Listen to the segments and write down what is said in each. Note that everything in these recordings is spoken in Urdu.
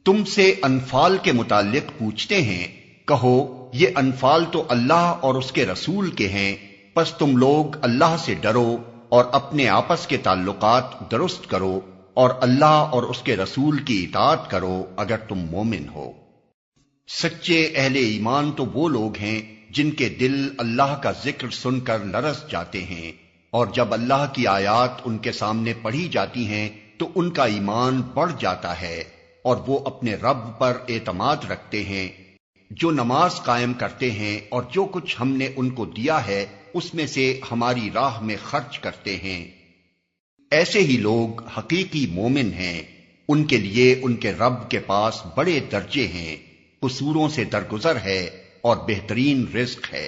تم سے انفال کے متعلق پوچھتے ہیں، کہو یہ انفال تو اللہ اور اس کے رسول کے ہیں، پس تم لوگ اللہ سے ڈرو اور اپنے آپس کے تعلقات درست کرو اور اللہ اور اس کے رسول کی اطاعت کرو اگر تم مومن ہو۔ سچے اہل ایمان تو وہ لوگ ہیں جن کے دل اللہ کا ذکر سن کر لرز جاتے ہیں، اور جب اللہ کی آیات ان کے سامنے پڑھی جاتی ہیں تو ان کا ایمان بڑھ جاتا ہے، اور وہ اپنے رب پر اعتماد رکھتے ہیں، جو نماز قائم کرتے ہیں اور جو کچھ ہم نے ان کو دیا ہے اس میں سے ہماری راہ میں خرچ کرتے ہیں۔ ایسے ہی لوگ حقیقی مومن ہیں، ان کے لیے ان کے رب کے پاس بڑے درجے ہیں، قصوروں سے درگزر ہے اور بہترین رزق ہے۔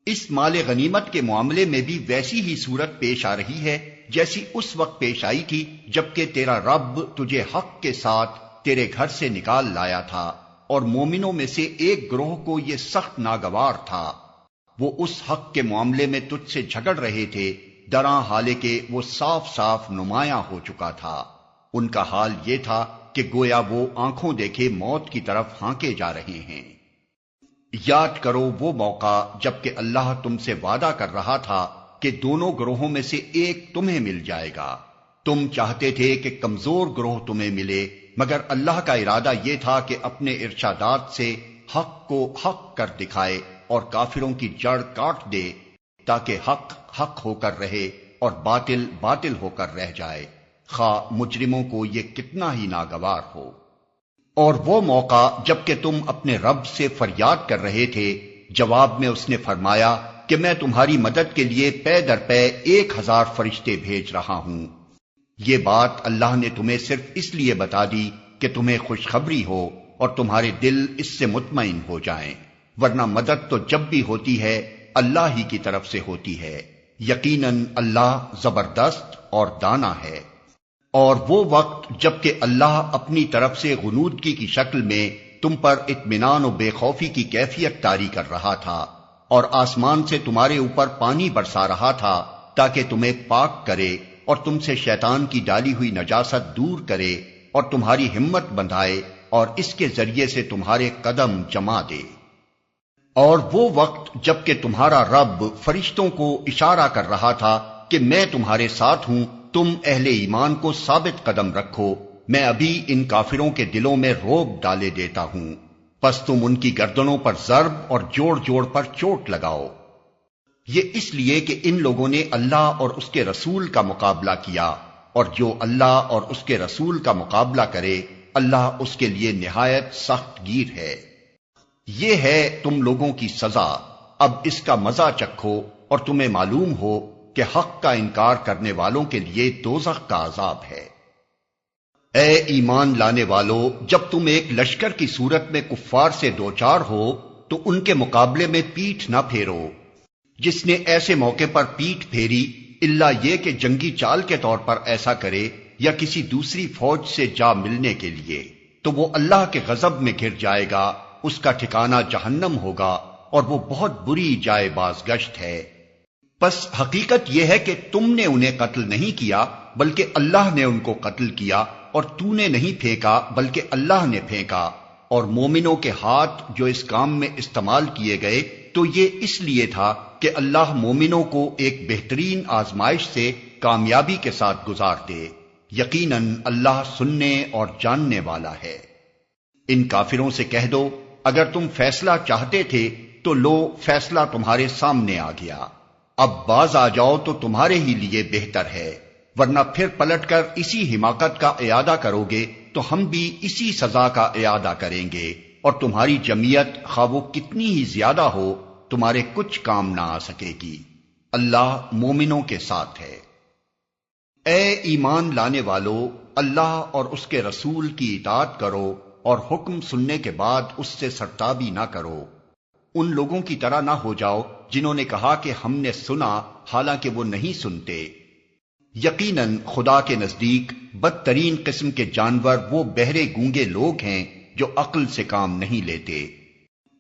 اس مال غنیمت کے معاملے میں بھی ویسی ہی صورت پیش آ رہی ہے جیسی اس وقت پیش آئی تھی جبکہ تیرا رب تجھے حق کے ساتھ تیرے گھر سے نکال لایا تھا، اور مومنوں میں سے ایک گروہ کو یہ سخت ناگوار تھا۔ وہ اس حق کے معاملے میں تجھ سے جھگڑ رہے تھے، دراں حالے کہ وہ صاف صاف نمایاں ہو چکا تھا۔ ان کا حال یہ تھا کہ گویا وہ آنکھوں دیکھے موت کی طرف ہانکے جا رہے ہیں۔ یاد کرو وہ موقع جبکہ اللہ تم سے وعدہ کر رہا تھا کہ دونوں گروہوں میں سے ایک تمہیں مل جائے گا۔ تم چاہتے تھے کہ کمزور گروہ تمہیں ملے، مگر اللہ کا ارادہ یہ تھا کہ اپنے ارشادات سے حق کو حق کر دکھائے اور کافروں کی جڑ کاٹ دے، تاکہ حق حق ہو کر رہے اور باطل باطل ہو کر رہ جائے، خواہ مجرموں کو یہ کتنا ہی ناگوار ہو۔ اور وہ موقع جبکہ تم اپنے رب سے فریاد کر رہے تھے، جواب میں اس نے فرمایا کہ میں تمہاری مدد کے لیے پے در پے 1000 فرشتے بھیج رہا ہوں۔ یہ بات اللہ نے تمہیں صرف اس لیے بتا دی کہ تمہیں خوشخبری ہو اور تمہارے دل اس سے مطمئن ہو جائیں، ورنہ مدد تو جب بھی ہوتی ہے اللہ ہی کی طرف سے ہوتی ہے، یقیناً اللہ زبردست اور دانا ہے۔ اور وہ وقت جبکہ اللہ اپنی طرف سے غنودگی کی شکل میں تم پر اطمینان و بے خوفی کی کیفیت طاری کر رہا تھا، اور آسمان سے تمہارے اوپر پانی برسا رہا تھا تاکہ تمہیں پاک کرے اور تم سے شیطان کی ڈالی ہوئی نجاست دور کرے اور تمہاری ہمت بندھائے اور اس کے ذریعے سے تمہارے قدم جما دے۔ اور وہ وقت جبکہ تمہارا رب فرشتوں کو اشارہ کر رہا تھا کہ میں تمہارے ساتھ ہوں، تم اہل ایمان کو ثابت قدم رکھو، میں ابھی ان کافروں کے دلوں میں رعب ڈالے دیتا ہوں، پس تم ان کی گردنوں پر ضرب اور جوڑ جوڑ پر چوٹ لگاؤ۔ یہ اس لیے کہ ان لوگوں نے اللہ اور اس کے رسول کا مقابلہ کیا، اور جو اللہ اور اس کے رسول کا مقابلہ کرے اللہ اس کے لیے نہایت سخت گیر ہے۔ یہ ہے تم لوگوں کی سزا، اب اس کا مزہ چکھو اور تمہیں معلوم ہو کہ حق کا انکار کرنے والوں کے لیے دوزخ کا عذاب ہے۔ اے ایمان لانے والو، جب تم ایک لشکر کی صورت میں کفار سے دوچار ہو تو ان کے مقابلے میں پیٹھ نہ پھیرو۔ جس نے ایسے موقع پر پیٹھ پھیری الا یہ کہ جنگی چال کے طور پر ایسا کرے یا کسی دوسری فوج سے جا ملنے کے لیے، تو وہ اللہ کے غضب میں گر جائے گا، اس کا ٹھکانہ جہنم ہوگا اور وہ بہت بری جائے بازگشت ہے۔ پس حقیقت یہ ہے کہ تم نے انہیں قتل نہیں کیا بلکہ اللہ نے ان کو قتل کیا، اور تو نے نہیں پھینکا بلکہ اللہ نے پھینکا، اور مومنوں کے ہاتھ جو اس کام میں استعمال کیے گئے تو یہ اس لیے تھا کہ اللہ مومنوں کو ایک بہترین آزمائش سے کامیابی کے ساتھ گزار دے، یقیناً اللہ سننے اور جاننے والا ہے۔ ان کافروں سے کہہ دو اگر تم فیصلہ چاہتے تھے تو لو فیصلہ تمہارے سامنے آ گیا، اب باز آ جاؤ تو تمہارے ہی لیے بہتر ہے، ورنہ پھر پلٹ کر اسی حماقت کا اعادہ کرو گے تو ہم بھی اسی سزا کا اعادہ کریں گے، اور تمہاری جمعیت خواہ وہ کتنی ہی زیادہ ہو تمہارے کچھ کام نہ آ سکے گی، اللہ مومنوں کے ساتھ ہے۔ اے ایمان لانے والو، اللہ اور اس کے رسول کی اطاعت کرو اور حکم سننے کے بعد اس سے سرتابی نہ کرو۔ ان لوگوں کی طرح نہ ہو جاؤ جنہوں نے کہا کہ ہم نے سنا حالانکہ وہ نہیں سنتے۔ یقیناً خدا کے نزدیک بدترین قسم کے جانور وہ بہرے گونگے لوگ ہیں جو عقل سے کام نہیں لیتے۔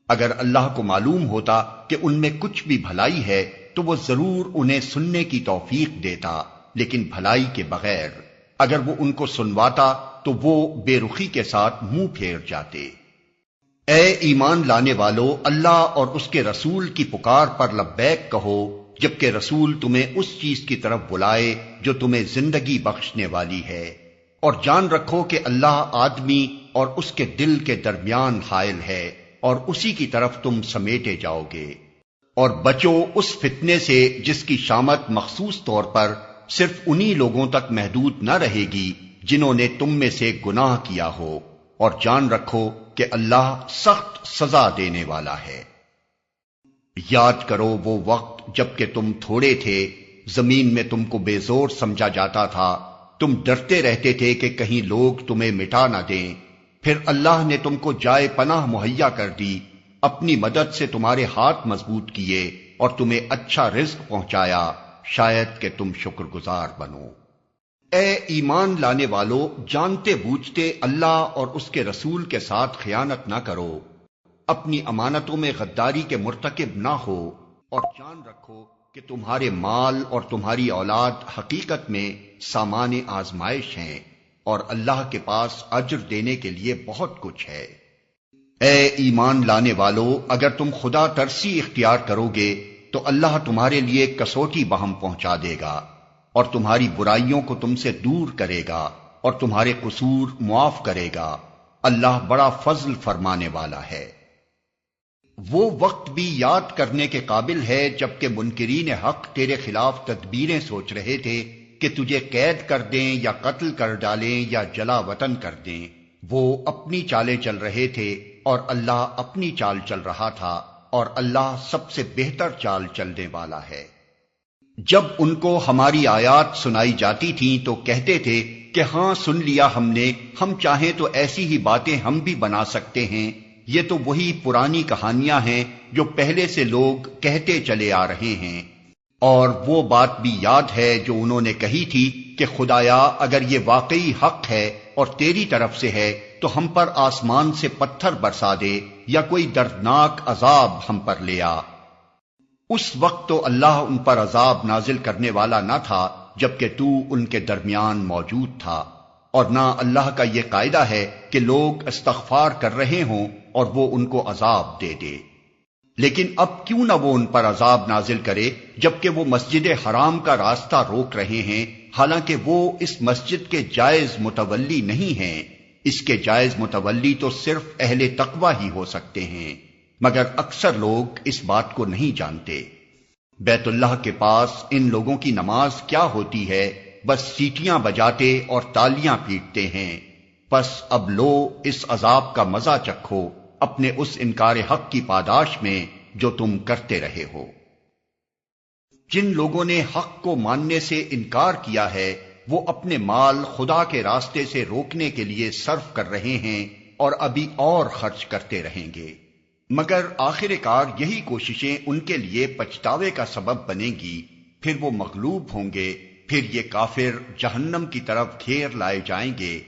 اگر اللہ کو معلوم ہوتا کہ ان میں کچھ بھی بھلائی ہے تو وہ ضرور انہیں سننے کی توفیق دیتا، لیکن بھلائی کے بغیر۔ اگر وہ ان کو سنواتا تو وہ بے رخی کے ساتھ منہ پھیر جاتے۔ اے ایمان لانے والو، اللہ اور اس کے رسول کی پکار پر لبیک کہو، جبکہ رسول تمہیں اس چیز کی طرف بلائے جو تمہیں زندگی بخشنے والی ہے، اور جان رکھو کہ اللہ آدمی اور اس کے دل کے درمیان حائل ہے، اور اسی کی طرف تم سمیٹے جاؤ گے۔ اور بچو اس فتنے سے جس کی شامت مخصوص طور پر صرف انہی لوگوں تک محدود نہ رہے گی جنہوں نے تم میں سے گناہ کیا ہو، اور جان رکھو کہ اللہ سخت سزا دینے والا ہے۔ یاد کرو وہ وقت جب کہ تم تھوڑے تھے، زمین میں تم کو بے زور سمجھا جاتا تھا، تم ڈرتے رہتے تھے کہ کہیں لوگ تمہیں مٹا نہ دیں، پھر اللہ نے تم کو جائے پناہ مہیا کر دی، اپنی مدد سے تمہارے ہاتھ مضبوط کیے اور تمہیں اچھا رزق پہنچایا، شاید کہ تم شکر گزار بنو۔ اے ایمان لانے والو، جانتے بوجھتے اللہ اور اس کے رسول کے ساتھ خیانت نہ کرو، اپنی امانتوں میں غداری کے مرتکب نہ ہو، اور جان رکھو کہ تمہارے مال اور تمہاری اولاد حقیقت میں سامان آزمائش ہیں، اور اللہ کے پاس اجر دینے کے لیے بہت کچھ ہے۔ اے ایمان لانے والو، اگر تم خدا ترسی اختیار کرو گے تو اللہ تمہارے لیے کسوٹی بہم پہنچا دے گا، اور تمہاری برائیوں کو تم سے دور کرے گا، اور تمہارے قصور معاف کرے گا۔ اللہ بڑا فضل فرمانے والا ہے۔ وہ وقت بھی یاد کرنے کے قابل ہے جب کہ منکرین حق تیرے خلاف تدبیریں سوچ رہے تھے کہ تجھے قید کر دیں یا قتل کر ڈالیں یا جلا وطن کر دیں۔ وہ اپنی چالیں چل رہے تھے اور اللہ اپنی چال چل رہا تھا، اور اللہ سب سے بہتر چال چلنے والا ہے۔ جب ان کو ہماری آیات سنائی جاتی تھیں تو کہتے تھے کہ ہاں سن لیا ہم نے، ہم چاہیں تو ایسی ہی باتیں ہم بھی بنا سکتے ہیں، یہ تو وہی پرانی کہانیاں ہیں جو پہلے سے لوگ کہتے چلے آ رہے ہیں۔ اور وہ بات بھی یاد ہے جو انہوں نے کہی تھی کہ خدایا اگر یہ واقعی حق ہے اور تیری طرف سے ہے تو ہم پر آسمان سے پتھر برسا دے یا کوئی دردناک عذاب ہم پر لے آ۔ اس وقت تو اللہ ان پر عذاب نازل کرنے والا نہ تھا جبکہ تو ان کے درمیان موجود تھا، اور نہ اللہ کا یہ قاعدہ ہے کہ لوگ استغفار کر رہے ہوں اور وہ ان کو عذاب دے دے۔ لیکن اب کیوں نہ وہ ان پر عذاب نازل کرے جبکہ وہ مسجد حرام کا راستہ روک رہے ہیں، حالانکہ وہ اس مسجد کے جائز متولی نہیں ہیں۔ اس کے جائز متولی تو صرف اہل تقوی ہی ہو سکتے ہیں، مگر اکثر لوگ اس بات کو نہیں جانتے۔ بیت اللہ کے پاس ان لوگوں کی نماز کیا ہوتی ہے، بس سیٹیاں بجاتے اور تالیاں پیٹتے ہیں۔ پس اب لو اس عذاب کا مزہ چکھو اپنے اس انکار حق کی پاداش میں جو تم کرتے رہے ہو۔ جن لوگوں نے حق کو ماننے سے انکار کیا ہے وہ اپنے مال خدا کے راستے سے روکنے کے لیے صرف کر رہے ہیں اور ابھی اور خرچ کرتے رہیں گے، مگر آخر کار یہی کوششیں ان کے لیے پچھتاوے کا سبب بنیں گی، پھر وہ مغلوب ہوں گے، پھر یہ کافر جہنم کی طرف گھیر لائے جائیں گے،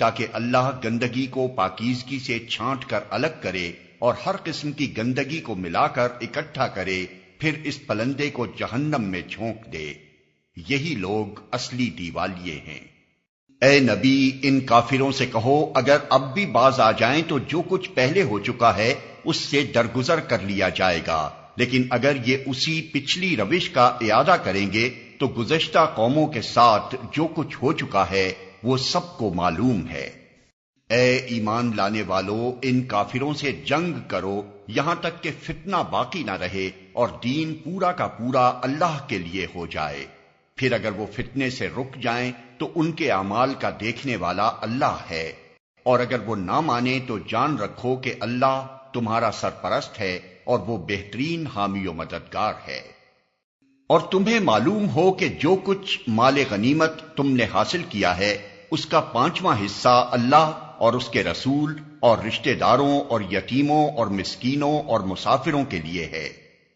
تاکہ اللہ گندگی کو پاکیزگی سے چھانٹ کر الگ کرے اور ہر قسم کی گندگی کو ملا کر اکٹھا کرے، پھر اس پلندے کو جہنم میں جھونک دے۔ یہی لوگ اصلی دیوالیے ہیں۔ اے نبی، ان کافروں سے کہو اگر اب بھی باز آ جائیں تو جو کچھ پہلے ہو چکا ہے اس سے درگزر کر لیا جائے گا، لیکن اگر یہ اسی پچھلی روش کا اعادہ کریں گے تو گزشتہ قوموں کے ساتھ جو کچھ ہو چکا ہے وہ سب کو معلوم ہے۔ اے ایمان لانے والو، ان کافروں سے جنگ کرو یہاں تک کہ فتنہ باقی نہ رہے اور دین پورا کا پورا اللہ کے لیے ہو جائے۔ پھر اگر وہ فتنے سے رک جائیں تو ان کے اعمال کا دیکھنے والا اللہ ہے، اور اگر وہ نہ مانے تو جان رکھو کہ اللہ تمہارا سرپرست ہے اور وہ بہترین حامی و مددگار ہے۔ اور تمہیں معلوم ہو کہ جو کچھ مال غنیمت تم نے حاصل کیا ہے اس کا 5واں حصہ اللہ اور اس کے رسول اور رشتہ داروں اور یتیموں اور مسکینوں اور مسافروں کے لیے ہے،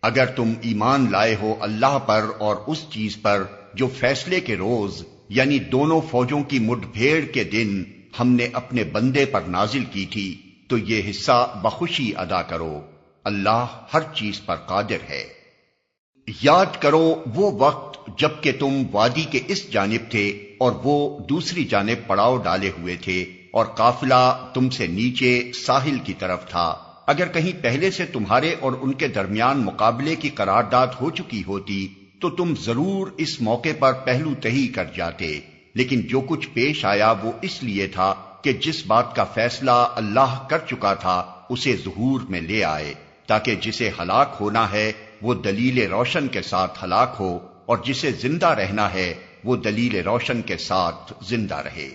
اگر تم ایمان لائے ہو اللہ پر اور اس چیز پر جو فیصلے کے روز یعنی دونوں فوجوں کی مڈ بھیڑ کے دن ہم نے اپنے بندے پر نازل کی تھی، تو یہ حصہ بخوشی ادا کرو، اللہ ہر چیز پر قادر ہے۔ یاد کرو وہ وقت جبکہ تم وادی کے اس جانب تھے اور وہ دوسری جانب پڑاؤ ڈالے ہوئے تھے اور قافلہ تم سے نیچے ساحل کی طرف تھا، اگر کہیں پہلے سے تمہارے اور ان کے درمیان مقابلے کی قرارداد ہو چکی ہوتی تو تم ضرور اس موقع پر پہلو تہی کر جاتے، لیکن جو کچھ پیش آیا وہ اس لیے تھا کہ جس بات کا فیصلہ اللہ کر چکا تھا اسے ظہور میں لے آئے، تاکہ جسے ہلاک ہونا ہے وہ دلیل روشن کے ساتھ ہلاک ہو اور جسے زندہ رہنا ہے وہ دلیل روشن کے ساتھ زندہ رہے۔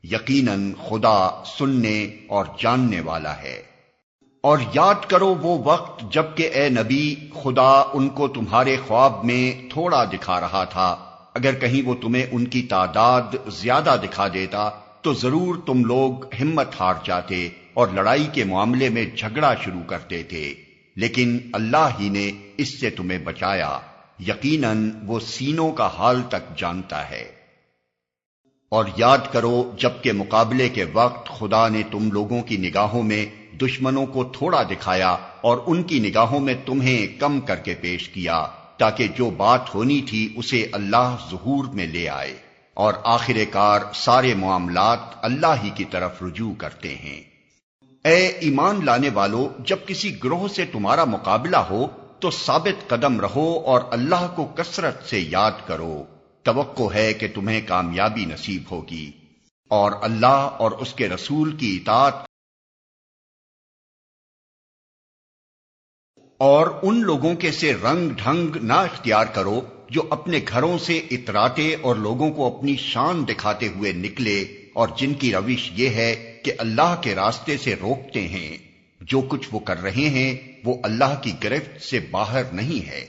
یقیناً خدا سننے اور جاننے والا ہے۔ اور یاد کرو وہ وقت جب کہ اے نبی خدا ان کو تمہارے خواب میں تھوڑا دکھا رہا تھا، اگر کہیں وہ تمہیں ان کی تعداد زیادہ دکھا دیتا تو ضرور تم لوگ ہمت ہار جاتے اور لڑائی کے معاملے میں جھگڑا شروع کرتے تھے، لیکن اللہ ہی نے اس سے تمہیں بچایا، یقیناً وہ سینوں کا حال تک جانتا ہے۔ اور یاد کرو جب کہ مقابلے کے وقت خدا نے تم لوگوں کی نگاہوں میں دشمنوں کو تھوڑا دکھایا اور ان کی نگاہوں میں تمہیں کم کر کے پیش کیا، تاکہ جو بات ہونی تھی اسے اللہ ظہور میں لے آئے، اور آخر کار سارے معاملات اللہ ہی کی طرف رجوع کرتے ہیں۔ اے ایمان لانے والو، جب کسی گروہ سے تمہارا مقابلہ ہو تو ثابت قدم رہو اور اللہ کو کثرت سے یاد کرو، توقع ہے کہ تمہیں کامیابی نصیب ہوگی، اور اللہ اور اس کے رسول کی اطاعت اور ان لوگوں کے سے رنگ ڈھنگ نہ اختیار کرو جو اپنے گھروں سے اتراتے اور لوگوں کو اپنی شان دکھاتے ہوئے نکلے، اور جن کی روش یہ ہے کہ اللہ کے راستے سے روکتے ہیں۔ جو کچھ وہ کر رہے ہیں وہ اللہ کی گرفت سے باہر نہیں ہے۔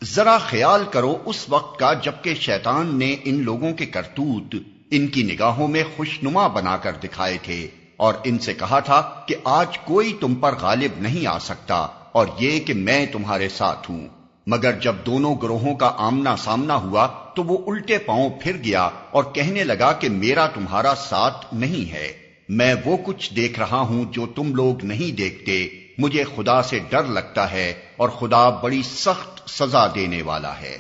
ذرا خیال کرو اس وقت کا جبکہ شیطان نے ان لوگوں کے کرتوت ان کی نگاہوں میں خوشنما بنا کر دکھائے تھے، اور ان سے کہا تھا کہ آج کوئی تم پر غالب نہیں آ سکتا، اور یہ کہ میں تمہارے ساتھ ہوں۔ مگر جب دونوں گروہوں کا آمنا سامنا ہوا تو وہ الٹے پاؤں پھر گیا اور کہنے لگا کہ میرا تمہارا ساتھ نہیں ہے، میں وہ کچھ دیکھ رہا ہوں جو تم لوگ نہیں دیکھتے، مجھے خدا سے ڈر لگتا ہے اور خدا بڑی سخت سزا دینے والا ہے۔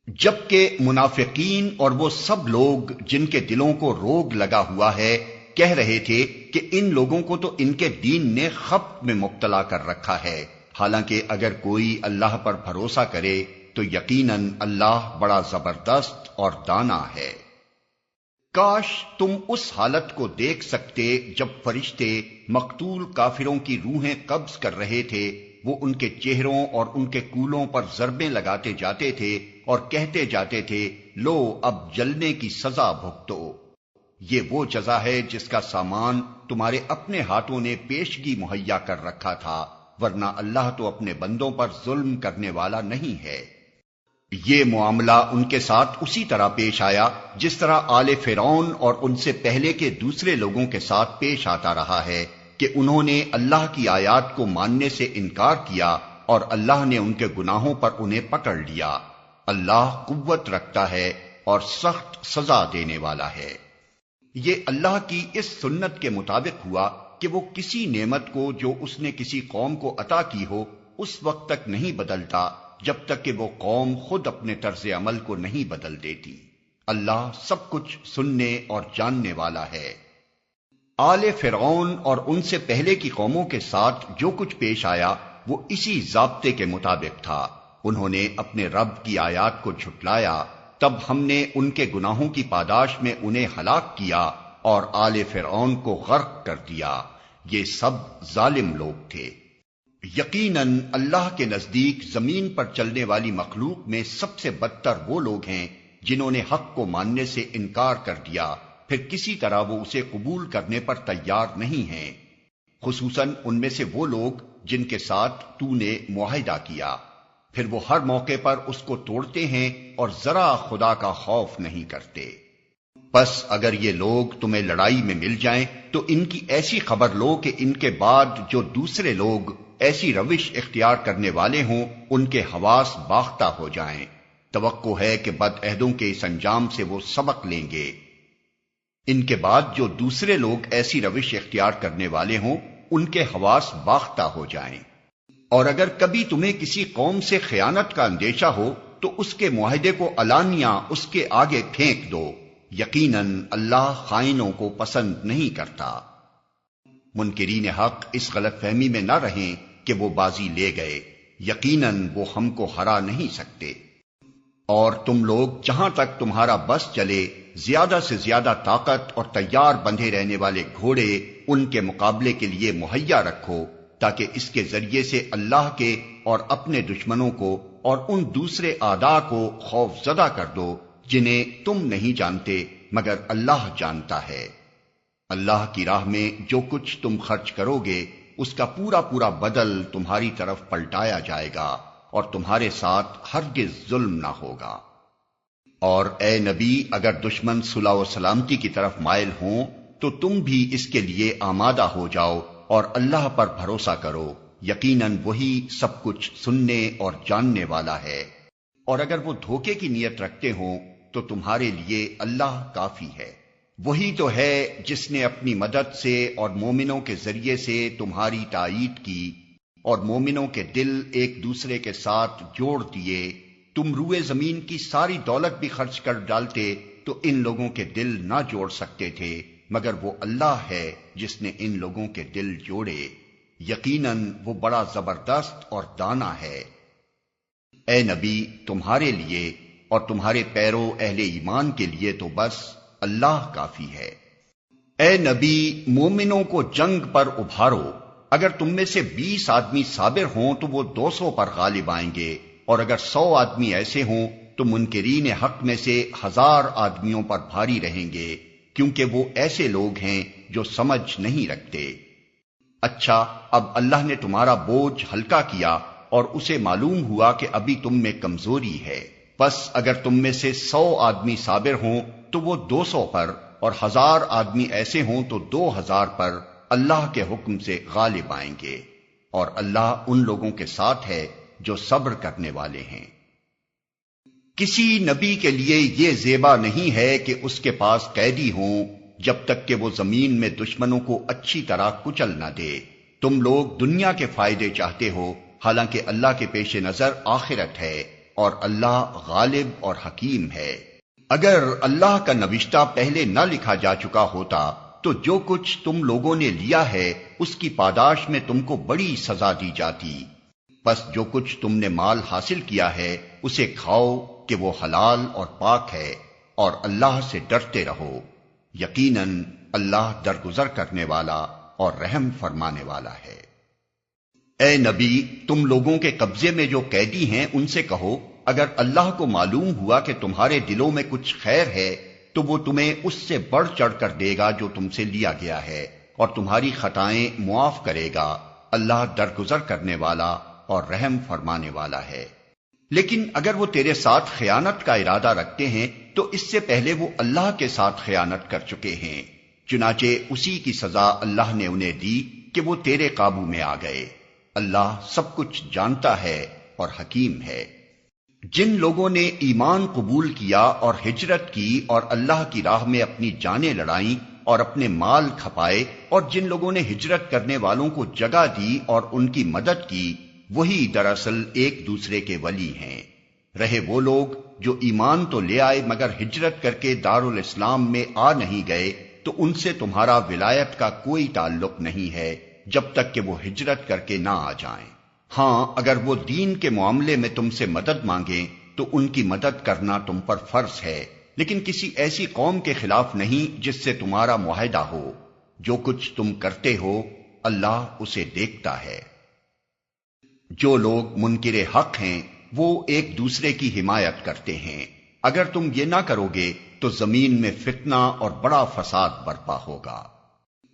جبکہ منافقین اور وہ سب لوگ جن کے دلوں کو روگ لگا ہوا ہے کہہ رہے تھے کہ ان لوگوں کو تو ان کے دین نے خبط میں مبتلا کر رکھا ہے، حالانکہ اگر کوئی اللہ پر بھروسہ کرے تو یقیناً اللہ بڑا زبردست اور دانا ہے۔ کاش تم اس حالت کو دیکھ سکتے جب فرشتے مقتول کافروں کی روحیں قبض کر رہے تھے، وہ ان کے چہروں اور ان کے کولوں پر ضربیں لگاتے جاتے تھے اور کہتے جاتے تھے، لو اب جلنے کی سزا بھگتو۔ یہ وہ جزا ہے جس کا سامان تمہارے اپنے ہاتھوں نے پیشگی مہیا کر رکھا تھا، ورنہ اللہ تو اپنے بندوں پر ظلم کرنے والا نہیں ہے۔ یہ معاملہ ان کے ساتھ اسی طرح پیش آیا جس طرح آل فرعون اور ان سے پہلے کے دوسرے لوگوں کے ساتھ پیش آتا رہا ہے کہ انہوں نے اللہ کی آیات کو ماننے سے انکار کیا اور اللہ نے ان کے گناہوں پر انہیں پکڑ لیا۔ اللہ قوت رکھتا ہے اور سخت سزا دینے والا ہے۔ یہ اللہ کی اس سنت کے مطابق ہوا کہ وہ کسی نعمت کو جو اس نے کسی قوم کو عطا کی ہو اس وقت تک نہیں بدلتا جب تک کہ وہ قوم خود اپنے طرز عمل کو نہیں بدل دیتی۔ اللہ سب کچھ سننے اور جاننے والا ہے۔ آل فرعون اور ان سے پہلے کی قوموں کے ساتھ جو کچھ پیش آیا وہ اسی ضابطے کے مطابق تھا۔ انہوں نے اپنے رب کی آیات کو جھٹلایا، تب ہم نے ان کے گناہوں کی پاداش میں انہیں ہلاک کیا اور آل فرعون کو غرق کر دیا۔ یہ سب ظالم لوگ تھے۔ یقیناً اللہ کے نزدیک زمین پر چلنے والی مخلوق میں سب سے بدتر وہ لوگ ہیں جنہوں نے حق کو ماننے سے انکار کر دیا، پھر کسی طرح وہ اسے قبول کرنے پر تیار نہیں ہیں، خصوصاً ان میں سے وہ لوگ جن کے ساتھ تو نے معاہدہ کیا، پھر وہ ہر موقع پر اس کو توڑتے ہیں اور ذرا خدا کا خوف نہیں کرتے۔ بس اگر یہ لوگ تمہیں لڑائی میں مل جائیں تو ان کی ایسی خبر لو کہ ان کے بعد جو دوسرے لوگ ایسی روش اختیار کرنے والے ہوں ان کے حواس باختہ ہو جائیں۔ توقع ہے کہ بدعہدوں کے اس انجام سے وہ سبق لیں گے۔ ان کے بعد جو دوسرے لوگ ایسی روش اختیار کرنے والے ہوں ان کے حواس باختہ ہو جائیں۔ اور اگر کبھی تمہیں کسی قوم سے خیانت کا اندیشہ ہو تو اس کے معاہدے کو علانیہ اس کے آگے پھینک دو، یقیناً اللہ خائنوں کو پسند نہیں کرتا۔ منکرین حق اس غلط فہمی میں نہ رہیں کہ وہ بازی لے گئے، یقیناً وہ ہم کو ہرا نہیں سکتے۔ اور تم لوگ جہاں تک تمہارا بس چلے زیادہ سے زیادہ طاقت اور تیار بندھے رہنے والے گھوڑے ان کے مقابلے کے لیے مہیا رکھو، تاکہ اس کے ذریعے سے اللہ کے اور اپنے دشمنوں کو اور ان دوسرے اعداء کو خوف زدہ کر دو جنہیں تم نہیں جانتے مگر اللہ جانتا ہے۔ اللہ کی راہ میں جو کچھ تم خرچ کرو گے اس کا پورا پورا بدل تمہاری طرف پلٹایا جائے گا اور تمہارے ساتھ ہرگز ظلم نہ ہوگا۔ اور اے نبی، اگر دشمن صلح و سلامتی کی طرف مائل ہوں تو تم بھی اس کے لیے آمادہ ہو جاؤ اور اللہ پر بھروسہ کرو، یقیناً وہی سب کچھ سننے اور جاننے والا ہے۔ اور اگر وہ دھوکے کی نیت رکھتے ہوں تو تمہارے لیے اللہ کافی ہے۔ وہی تو ہے جس نے اپنی مدد سے اور مومنوں کے ذریعے سے تمہاری تائید کی اور مومنوں کے دل ایک دوسرے کے ساتھ جوڑ دیے۔ تم روئے زمین کی ساری دولت بھی خرچ کر ڈالتے تو ان لوگوں کے دل نہ جوڑ سکتے تھے، مگر وہ اللہ ہے جس نے ان لوگوں کے دل جوڑے، یقیناً وہ بڑا زبردست اور دانا ہے۔ اے نبی، تمہارے لیے اور تمہارے پیرو اہل ایمان کے لیے تو بس اللہ کافی ہے۔ اے نبی، مومنوں کو جنگ پر ابھارو، اگر تم میں سے 20 آدمی صابر ہوں تو وہ 200 پر غالب آئیں گے، اور اگر 100 آدمی ایسے ہوں تو منکرین حق میں سے 1000 آدمیوں پر بھاری رہیں گے، کیونکہ وہ ایسے لوگ ہیں جو سمجھ نہیں رکھتے۔ اچھا، اب اللہ نے تمہارا بوجھ ہلکا کیا اور اسے معلوم ہوا کہ ابھی تم میں کمزوری ہے، پس اگر تم میں سے 100 آدمی صابر ہوں تو وہ 200 پر، اور 1000 آدمی ایسے ہوں تو 2000 پر اللہ کے حکم سے غالب آئیں گے، اور اللہ ان لوگوں کے ساتھ ہے جو صبر کرنے والے ہیں۔ کسی نبی کے لیے یہ زیبا نہیں ہے کہ اس کے پاس قیدی ہوں جب تک کہ وہ زمین میں دشمنوں کو اچھی طرح کچل نہ دے۔ تم لوگ دنیا کے فائدے چاہتے ہو، حالانکہ اللہ کے پیش نظر آخرت ہے، اور اللہ غالب اور حکیم ہے۔ اگر اللہ کا نوشتہ پہلے نہ لکھا جا چکا ہوتا تو جو کچھ تم لوگوں نے لیا ہے اس کی پاداش میں تم کو بڑی سزا دی جاتی۔ بس جو کچھ تم نے مال حاصل کیا ہے اسے کھاؤ کہ وہ حلال اور پاک ہے، اور اللہ سے ڈرتے رہو، یقیناً اللہ درگزر کرنے والا اور رحم فرمانے والا ہے۔ اے نبی، تم لوگوں کے قبضے میں جو قیدی ہیں ان سے کہو، اگر اللہ کو معلوم ہوا کہ تمہارے دلوں میں کچھ خیر ہے تو وہ تمہیں اس سے بڑھ چڑھ کر دے گا جو تم سے لیا گیا ہے، اور تمہاری خطائیں معاف کرے گا۔ اللہ درگزر کرنے والا اور رحم فرمانے والا ہے۔ لیکن اگر وہ تیرے ساتھ خیانت کا ارادہ رکھتے ہیں تو اس سے پہلے وہ اللہ کے ساتھ خیانت کر چکے ہیں، چنانچہ اسی کی سزا اللہ نے انہیں دی کہ وہ تیرے قابو میں آ گئے۔ اللہ سب کچھ جانتا ہے اور حکیم ہے۔ جن لوگوں نے ایمان قبول کیا اور ہجرت کی اور اللہ کی راہ میں اپنی جانیں لڑائیں اور اپنے مال کھپائے، اور جن لوگوں نے ہجرت کرنے والوں کو جگہ دی اور ان کی مدد کی، وہی دراصل ایک دوسرے کے ولی ہیں۔ رہے وہ لوگ جو ایمان تو لے آئے مگر ہجرت کر کے دارالاسلام میں آ نہیں گئے، تو ان سے تمہارا ولایت کا کوئی تعلق نہیں ہے جب تک کہ وہ ہجرت کر کے نہ آ جائیں۔ ہاں، اگر وہ دین کے معاملے میں تم سے مدد مانگیں تو ان کی مدد کرنا تم پر فرض ہے، لیکن کسی ایسی قوم کے خلاف نہیں جس سے تمہارا معاہدہ ہو۔ جو کچھ تم کرتے ہو اللہ اسے دیکھتا ہے۔ جو لوگ منکر حق ہیں وہ ایک دوسرے کی حمایت کرتے ہیں، اگر تم یہ نہ کرو گے تو زمین میں فتنہ اور بڑا فساد برپا ہوگا۔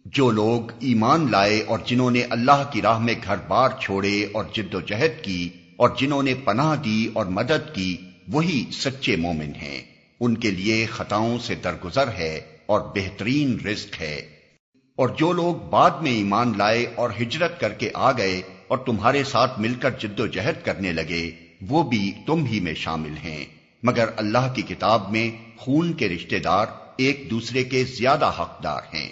جو لوگ ایمان لائے اور جنہوں نے اللہ کی راہ میں گھر بار چھوڑے اور جد و جہد کی اور جنہوں نے پناہ دی اور مدد کی، وہی سچے مومن ہیں۔ ان کے لیے خطاؤں سے درگزر ہے اور بہترین رزق ہے۔ اور جو لوگ بعد میں ایمان لائے اور ہجرت کر کے آ گئے اور تمہارے ساتھ مل کر جد و جہد کرنے لگے، وہ بھی تم ہی میں شامل ہیں، مگر اللہ کی کتاب میں خون کے رشتہ دار ایک دوسرے کے زیادہ حقدار ہیں۔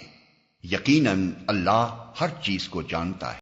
یقیناً اللہ ہر چیز کو جانتا ہے۔